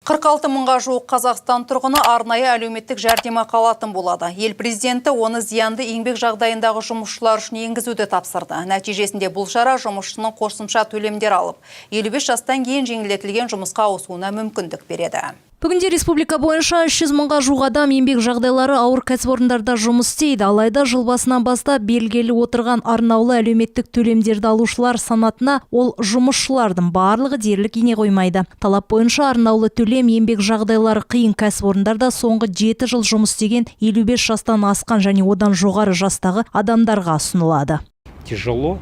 46 мыңға жуық Қазақстан тұрғыны арнайы әлеуметтік жәрдемақы алатын болады. Ел президенті оны зиянды еңбек жағдайындағы жұмысшылар үшін енгізуді тапсырды. Нәтижесінде бұл шара жұмысшының қосымша төлемдер алып, 55 жастан кейін жеңілдетілген жұмысқа ауысуына мүмкіндік береді. Бүгінде республика бойынша 300 мыңға жуық адам еңбек жағдайлары ауыр кәсіпорындарда жұмыс істейді. Алайда жыл басынан бастап белгілі отырған арнаулы әлеуметтік төлемдерді алушылар санатына ол жұмысшылардың барлығы дерлік ене қоймайды. Талап бойынша арнаулы төлем еңбек жағдайлары қиын кәсіпорындарда соңғы 7 жыл жұмыс істеген 55 жастан асқан және одан жоғары жастағы адамдарға ұсынылады. Тяжело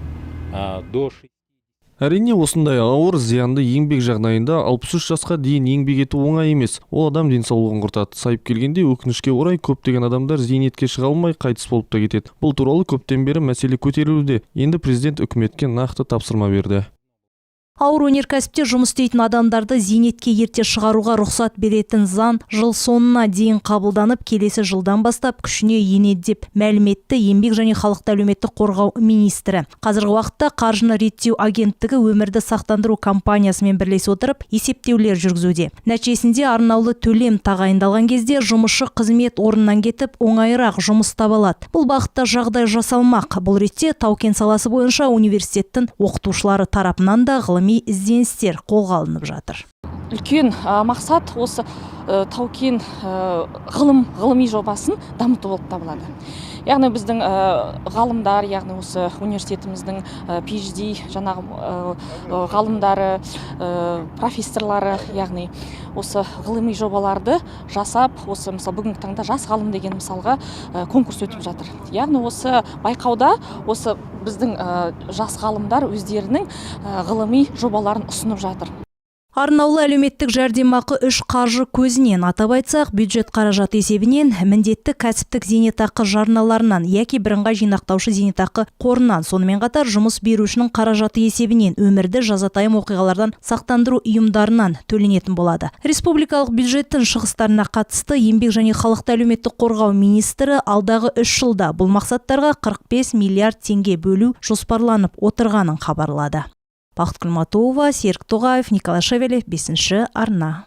до Әрине, осындай ауыр зиянды еңбек жағдайында 63 жасқа дейін еңбек ету оңай емес. Ол адам денсаулығын құртады. Сайып келгенде өкінішке орай көптеген адамдар зейнетке шыға алмай қайтыс болып та кетеді. Бұл туралы көптен бері мәселе көтерілуде. Енді президент үкіметке нақты тапсырма берді. Ауыр өнеркәсіпте жұмыс істейтін адамдарды зейнетке ерте шығаруға рұқсат беретін заң жыл соңына дейін қабылданып, келесі жылдан бастап күшіне енеді деп мәлім етті Еңбек және халықты әлеуметтік қорғау министрі. Қазіргі уақытта қаржыны реттеу агенттігі өмірді сақтандыру компаниясымен бірлесе отырып есептеулер жүргізуде. Нәтижесінде арнаулы төлем тағайындалған кезде жұмысшы қызмет орнынан кетіп, оңайырақ жұмыс таба алады. Бұл бағытта жағдай жасалмақ. Бұл ретте Тау-Кен саласы бойынша университеттің оқытушылары тарапынан да ғылыми ізденістер қолға алынып жатыр. Үлкен мақсат осы Тау-Кен ғылыми жобасын дамыту болып табылады. Яғни біздің ғалымдар, яғни осы университетіміздің PhD жаңағы ғалымдары, профессорлары, яғни осы ғылыми жобаларды жасап, осы мысалы бүгінгі таңда жас ғалым деген мысалға конкурс өтіп жатыр. Яғни осы байқауда осы біздің жас ғалымдар өздерінің ғылыми жобаларын ұсынып жатыр. Арнаулы әлеуметтік жәрдемақы 3 қаржы көзінен, атап айтсақ, бюджет қаражаты есебінен, міндетті кәсіптік зейнетақы жарналарынан яки бірыңғай жинақтаушы зейнетақы қорынан, сонымен қатар жұмыс берушінің қаражаты есебінен, өмірді жазатайым оқиғалардан сақтандыру ұйымдарынан төленетін болады. Республикалық бюджеттің шығыстарына қатысты Еңбек және халықты әлеуметтік қорғау министрі алдағы 3 жылда бұл мақсаттарға 45 миллиард теңге бөлу жоспарланып отырғанын хабарлады. Бақыт Күлматова, Серік Тоғаев, Николай Шевелев, 5-ші арна.